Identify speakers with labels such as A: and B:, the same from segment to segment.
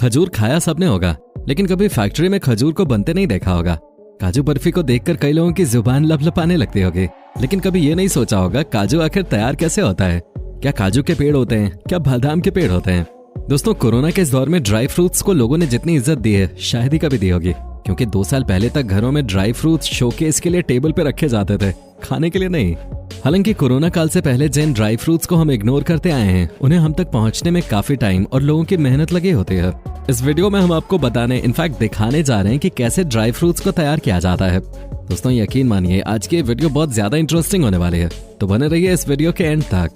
A: खजूर खाया सबने होगा, लेकिन कभी फैक्ट्री में खजूर को बनते नहीं देखा होगा। काजू बर्फी को देखकर कई लोगों की जुबान लपलपाने लगती होगी, लेकिन कभी ये नहीं सोचा होगा काजू आखिर तैयार कैसे होता है। क्या काजू के पेड़ होते हैं, क्या बादाम के पेड़ होते हैं? दोस्तों, कोरोना के इस दौर में ड्राई फ्रूट्स को लोगों ने जितनी इज्जत दी है शायद ही कभी दी होगी, क्योंकि 2 साल पहले तक घरों में ड्राई फ्रूट्स शोकेस के लिए टेबल पे रखे जाते थे, खाने के लिए नहीं। हालांकि कोरोना काल से पहले जिन ड्राई फ्रूट्स को हम इग्नोर करते आए हैं, उन्हें हम तक पहुंचने में काफी टाइम और लोगों की मेहनत लगी होती है। इस वीडियो में हम आपको बताने, इनफैक्ट दिखाने जा रहे हैं कि कैसे ड्राई फ्रूट्स को तैयार किया जाता है। दोस्तों, यकीन मानिए आज की वीडियो बहुत ज्यादा इंटरेस्टिंग होने वाली है, तो बने रहिए इस वीडियो के एंड तक।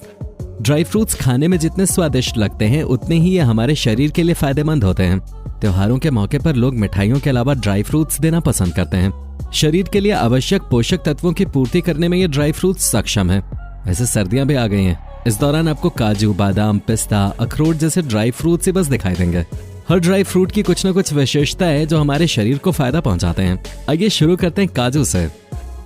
A: ड्राई फ्रूट्स खाने में जितने स्वादिष्ट लगते हैं, उतने ही ये हमारे शरीर के लिए फायदेमंद होते हैं। त्योहारों के मौके पर लोग मिठाइयों के अलावा ड्राई फ्रूट्स देना पसंद करते हैं। शरीर के लिए आवश्यक पोषक तत्वों की पूर्ति करने में ये ड्राई फ्रूट्स सक्षम है। वैसे सर्दियां भी आ गई हैं, इस दौरान आपको काजू, बादाम, पिस्ता, अखरोट जैसे ड्राई फ्रूट्स ही बस दिखाई देंगे। हर ड्राई फ्रूट की कुछ न कुछ विशेषता है जो हमारे शरीर को फायदा पहुंचाते हैं। आइए शुरू करते हैं काजू से।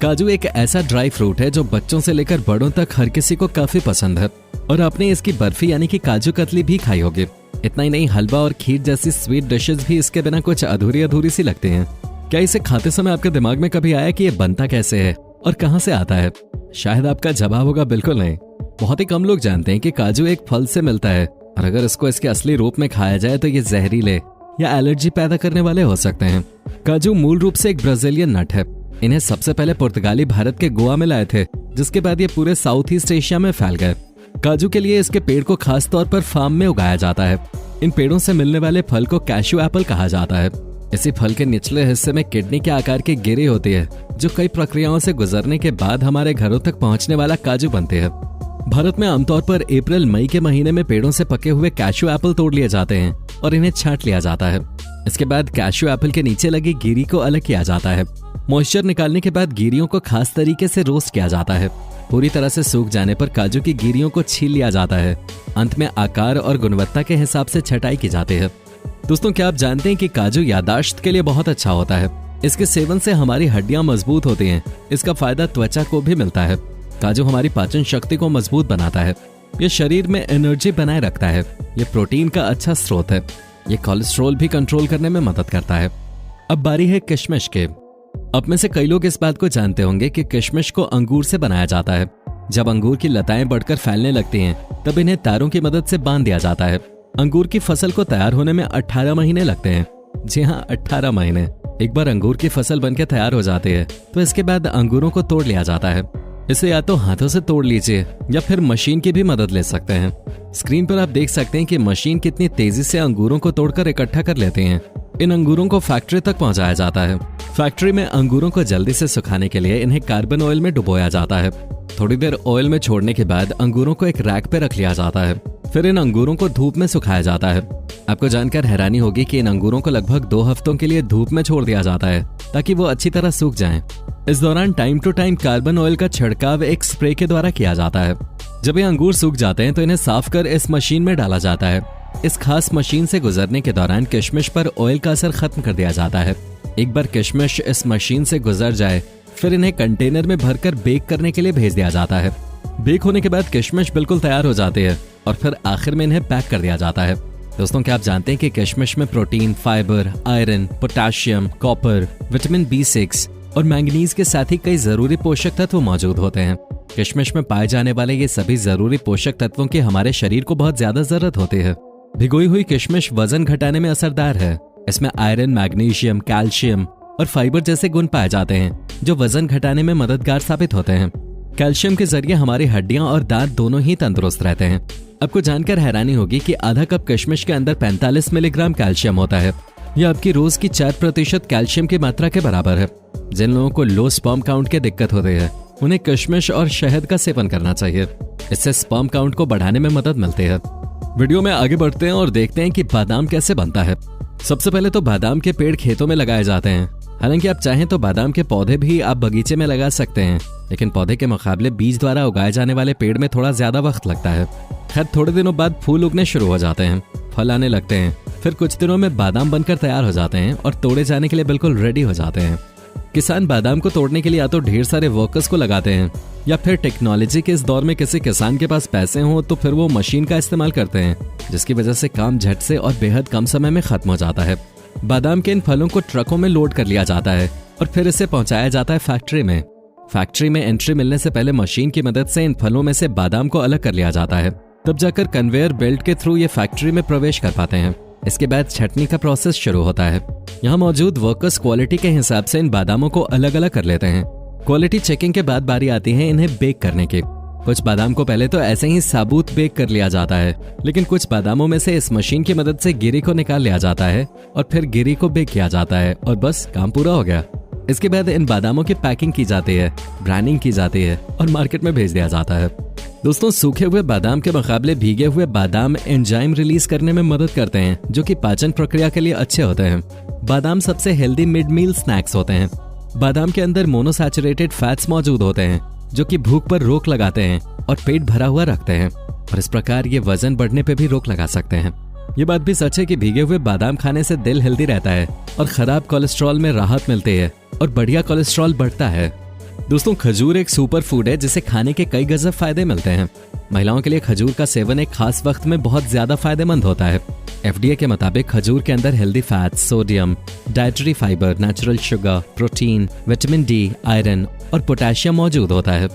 A: काजू एक ऐसा ड्राई फ्रूट है जो बच्चों से लेकर बड़ों तक हर किसी को काफी पसंद है, और आपने इसकी बर्फी यानी कि काजू कतली भी खाई होगी। इतना ही नहीं, हलवा और खीर जैसी स्वीट डिशेस भी इसके बिना कुछ अधूरी अधूरी सी लगती हैं। क्या इसे खाते समय आपके दिमाग में कभी आया कि ये बनता कैसे है और कहां से आता है? शायद आपका जवाब होगा बिल्कुल नहीं। बहुत ही कम लोग जानते हैं कि काजू एक फल से मिलता है, और अगर इसको इसके असली रूप में खाया जाए तो ये जहरीले या एलर्जी पैदा करने वाले हो सकते हैं। काजू मूल रूप से एक ब्राजीलियन नट है। इन्हें सबसे पहले पुर्तगाली भारत के गोवा में लाए थे, जिसके बाद ये पूरे साउथ ईस्ट एशिया में फैल गए। काजू के लिए इसके पेड़ को खास तौर पर फार्म में उगाया जाता है। इन पेड़ों से मिलने वाले फल को कैश्यू एप्पल कहा जाता है। इसी फल के निचले हिस्से में किडनी के आकार की गिरी होती है, जो कई प्रक्रियाओं से गुजरने के बाद हमारे घरों तक पहुंचने वाला काजू बनते हैं। भारत में आमतौर पर अप्रैल मई के महीने में पेड़ों से पके हुए कैश्यू एप्पल तोड़ लिए जाते हैं और इन्हें छांट लिया जाता है। इसके बाद कैश्यू एप्पल के नीचे लगी गिरी को अलग किया जाता है। मॉइस्चर निकालने के बाद गिरियों को खास तरीके से रोस्ट किया जाता है। पूरी तरह से सूख जाने पर काजू की गिरियों को छील लिया जाता है। अंत में आकार और गुणवत्ता के हिसाब से छटाई की जाती है। दोस्तों, क्या आप जानते हैं कि काजू याददाश्त के लिए बहुत अच्छा होता है? इसके सेवन से हमारी हड्डियां मजबूत होती हैं। इसका फायदा त्वचा को भी मिलता है। काजू हमारी पाचन शक्ति को मजबूत बनाता है। ये शरीर में एनर्जी बनाए रखता है। ये प्रोटीन का अच्छा स्रोत है। ये कोलेस्ट्रॉल भी कंट्रोल करने में मदद करता है। अब बारी है किशमिश के। अब में से कई लोग इस बात को जानते होंगे कि किशमिश को अंगूर से बनाया जाता है। जब अंगूर की लताएं बढ़कर फैलने लगती हैं, तब इन्हें तारों की मदद से बांध दिया जाता है। अंगूर की फसल को तैयार होने में 18 महीने लगते हैं। जी हाँ, 18 महीने। एक बार अंगूर की फसल बनकर तैयार हो जाती है, तो इसके बाद अंगूरों को तोड़ लिया जाता है। इसे या तो हाथों से तोड़ लीजिए या फिर मशीन की भी मदद ले सकते हैं। स्क्रीन पर आप देख सकते हैं कि मशीन कितनी तेजी से अंगूरों को तोड़कर इकट्ठा कर लेते हैं। इन अंगूरों को फैक्ट्री तक पहुंचाया जाता है। फैक्ट्री में अंगूरों को जल्दी से सुखाने के लिए इन्हें कार्बन ऑयल में डुबोया जाता है। थोड़ी देर ऑयल में छोड़ने के बाद अंगूरों को एक रैक पे रख लिया जाता है। फिर इन अंगूरों को धूप में सुखाया जाता है। आपको जानकर हैरानी होगी कि इन अंगूरों को लगभग 2 हफ्तों के लिए धूप में छोड़ दिया जाता है, ताकि वो अच्छी तरह सूख जाएं। इस दौरान time to time carbon oil का छिड़काव एक स्प्रे के द्वारा किया जाता है। जब ये अंगूर सूख जाते हैं तो इन्हें साफ कर इस मशीन में डाला जाता है। इस खास मशीन से गुजरने के दौरान किशमिश पर ऑयल का असर खत्म कर दिया जाता है। एक बार किशमिश इस मशीन से गुजर जाए, फिर इन्हें कंटेनर में भरकर बेक करने के लिए भेज दिया जाता है। बेक होने के बाद किशमिश बिल्कुल तैयार हो जाती है और फिर आखिर में इन्हें पैक कर दिया जाता है। दोस्तों, क्या आप जानते हैं कि किशमिश में protein, fibre, iron, potassium, copper, vitamin B6 और मैंगनीज के साथ ही कई जरूरी पोषक तत्व मौजूद होते हैं। किशमिश में पाए जाने वाले ये सभी जरूरी पोषक तत्वों की हमारे शरीर को बहुत ज्यादा जरूरत होती है। भिगोई हुई किशमिश वजन घटाने में असरदार है। इसमें आयरन, मैग्नीशियम, कैल्शियम और फाइबर जैसे गुण पाए जाते हैं, जो वजन घटाने में मददगार साबित होते हैं। कैल्शियम के जरिए हमारी हड्डियां और दांत दोनों ही तंदुरुस्त रहते हैं। आपको जानकर हैरानी होगी कि आधा कप किशमिश के अंदर 45 मिलीग्राम कैल्शियम होता है। यह आपकी रोज की 4% कैल्शियम की मात्रा के बराबर है। जिन लोगों को लो स्पर्म काउंट की दिक्कत होती है, उन्हें किशमिश और शहद का सेवन करना चाहिए। इससे स्पर्म काउंट को बढ़ाने में मदद मिलती है। वीडियो में आगे बढ़ते हैं और देखते हैं कि बादाम कैसे बनता है। सबसे पहले तो बादाम के पेड़ खेतों में लगाए जाते हैं। हालांकि आप चाहें तो बादाम के पौधे भी आप बगीचे में लगा सकते हैं, लेकिन पौधे के मुकाबले बीज द्वारा उगाए जाने वाले पेड़ में थोड़ा ज्यादा वक्त लगता है। खैर, थोड़े दिनों बाद फूल उगने शुरू हो जाते हैं, फल आने लगते हैं, फिर कुछ दिनों में बादाम बनकर तैयार हो जाते हैं और तोड़े जाने के लिए बिल्कुल रेडी हो जाते हैं। किसान बादाम को तोड़ने के लिए या तो ढेर सारे वर्कर्स को लगाते हैं या फिर टेक्नोलॉजी के इस दौर में किसी किसान के पास पैसे हों तो फिर वो मशीन का इस्तेमाल करते हैं, जिसकी वजह से काम झट से और बेहद कम समय में खत्म हो जाता है। बादाम के इन फलों को ट्रकों में लोड कर लिया जाता है और फिर इसे पहुंचाया जाता है फैक्ट्री में। फैक्ट्री में एंट्री मिलने से पहले मशीन की मदद से इन फलों में से बादाम को अलग कर लिया जाता है, तब जाकर कन्वेयर बेल्ट के थ्रू ये फैक्ट्री में प्रवेश कर पाते हैं। इसके बाद छटनी का प्रोसेस शुरू होता है। यहाँ मौजूद वर्कर्स क्वालिटी के हिसाब से इन बादामों को अलग अलग कर लेते हैं। क्वालिटी चेकिंग के बाद बारी आती है इन्हें बेक करने की। कुछ बादाम को पहले तो ऐसे ही साबुत बेक कर लिया जाता है, लेकिन कुछ बादामों में से इस मशीन की मदद से गिरी को निकाल लिया जाता है और फिर गिरी को बेक किया जाता है और बस काम पूरा हो गया। इसके बाद इन बादामों की पैकिंग की जाती है, ब्रांडिंग की जाती है और मार्केट में भेज दिया जाता है। दोस्तों, सूखे हुए बादाम के मुकाबले भीगे हुए बादाम एंजाइम रिलीज करने में मदद करते हैं, जो कि पाचन प्रक्रिया के लिए अच्छे होते हैं। बादाम सबसे हेल्दी मिड मील स्नैक्स होते हैं। बादाम के अंदर मोनोसैचुरेटेड फैट्स मौजूद होते हैं, जो कि भूख पर रोक लगाते हैं और पेट भरा हुआ रखते हैं, और इस प्रकार ये वजन बढ़ने पे भी रोक लगा सकते हैं। ये बात भी सच है कि भीगे हुए बादाम खाने से दिल हेल्दी रहता है और खराब कोलेस्ट्रॉल में राहत मिलती है और बढ़िया कोलेस्ट्रॉल बढ़ता है। दोस्तों, खजूर एक सुपर फूड है जिसे खाने के कई गजब फायदे मिलते हैं। महिलाओं के लिए खजूर का सेवन एक खास वक्त में बहुत ज्यादा फायदेमंद होता है। FDA के मुताबिक खजूर के अंदर healthy fat, sodium, dietary fibre, natural sugar, protein, vitamin D, iron और पोटेशियम मौजूद होता है।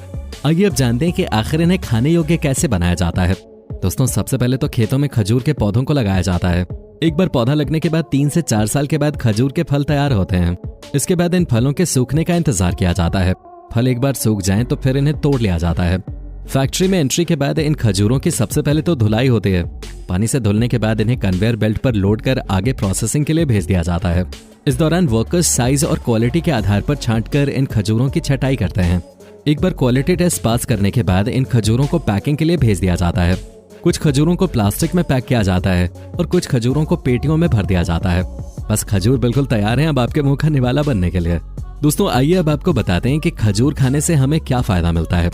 A: आइए अब जानते हैं कि आखिर इन्हें खाने योग्य कैसे बनाया जाता है। दोस्तों, सबसे पहले तो खेतों में खजूर के पौधों को लगाया जाता है। एक बार पौधा लगने के बाद 3 से 4 साल के बाद खजूर के फल तैयार होते हैं। इसके बाद इन फलों के सूखने का इंतजार किया जाता है। फल एक बार सूख जाएं तो फिर इन्हें तोड़ लिया जाता है। फैक्ट्री में एंट्री के बाद इन खजूरों की सबसे पहले तो धुलाई होती है। पानी से धुलने के बाद इन्हें कन्वेयर बेल्ट पर लोड कर आगे प्रोसेसिंग के लिए भेज दिया जाता है। इस दौरान वर्कर्स साइज और क्वालिटी के आधार पर छांटकर इन खजूरों की छटाई करते हैं। एक बार क्वालिटी टेस्ट पास करने के बाद इन खजूरों को पैकिंग के लिए भेज दिया जाता है। कुछ खजूरों को प्लास्टिक में पैक किया जाता है और कुछ खजूरों को पेटियों में भर दिया जाता है। बस खजूर बिल्कुल तैयार है अब आपके मुंह का निवाला बनने के लिए। दोस्तों, आइए अब आपको बताते हैं कि खजूर खाने से हमें क्या फायदा मिलता है।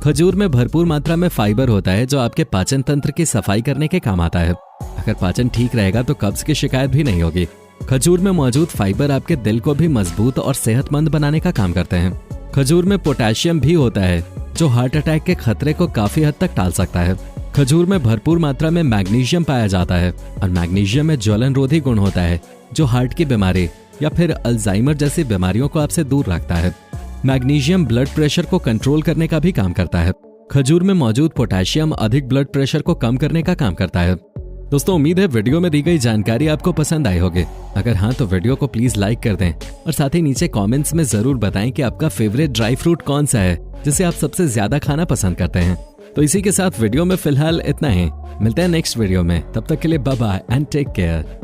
A: खजूर में भरपूर मात्रा में फाइबर होता है, जो आपके पाचन तंत्र की सफाई करने के काम आता है। अगर पाचन ठीक रहेगा तो कब्ज की शिकायत भी नहीं होगी। खजूर में मौजूद फाइबर आपके दिल को भी मजबूत और सेहतमंद बनाने का काम करते हैं। खजूर में पोटेशियम भी होता है, जो हार्ट अटैक के खतरे को काफी हद तक टाल सकता है। खजूर में भरपूर मात्रा में मैग्नीशियम पाया जाता है और मैग्नीशियम में ज्वलनरोधी गुण होता है, जो हार्ट की बीमारी या फिर अल्जाइमर जैसी बीमारियों को आपसे दूर रखता है। मैग्नीशियम ब्लड प्रेशर को कंट्रोल करने का भी काम करता है। खजूर में मौजूद पोटेशियम अधिक ब्लड प्रेशर को कम करने का काम करता है। दोस्तों, उम्मीद है वीडियो में दी गई जानकारी आपको पसंद आई होगी। अगर हाँ तो वीडियो को प्लीज लाइक कर दें और साथ ही नीचे कमेंट्स में जरूर बताएं कि आपका फेवरेट ड्राई फ्रूट कौन सा है जिसे आप सबसे ज्यादा खाना पसंद करते हैं। तो इसी के साथ वीडियो में फिलहाल इतना ही। मिलते हैं नेक्स्ट वीडियो में, तब तक के लिए bye bye and take care.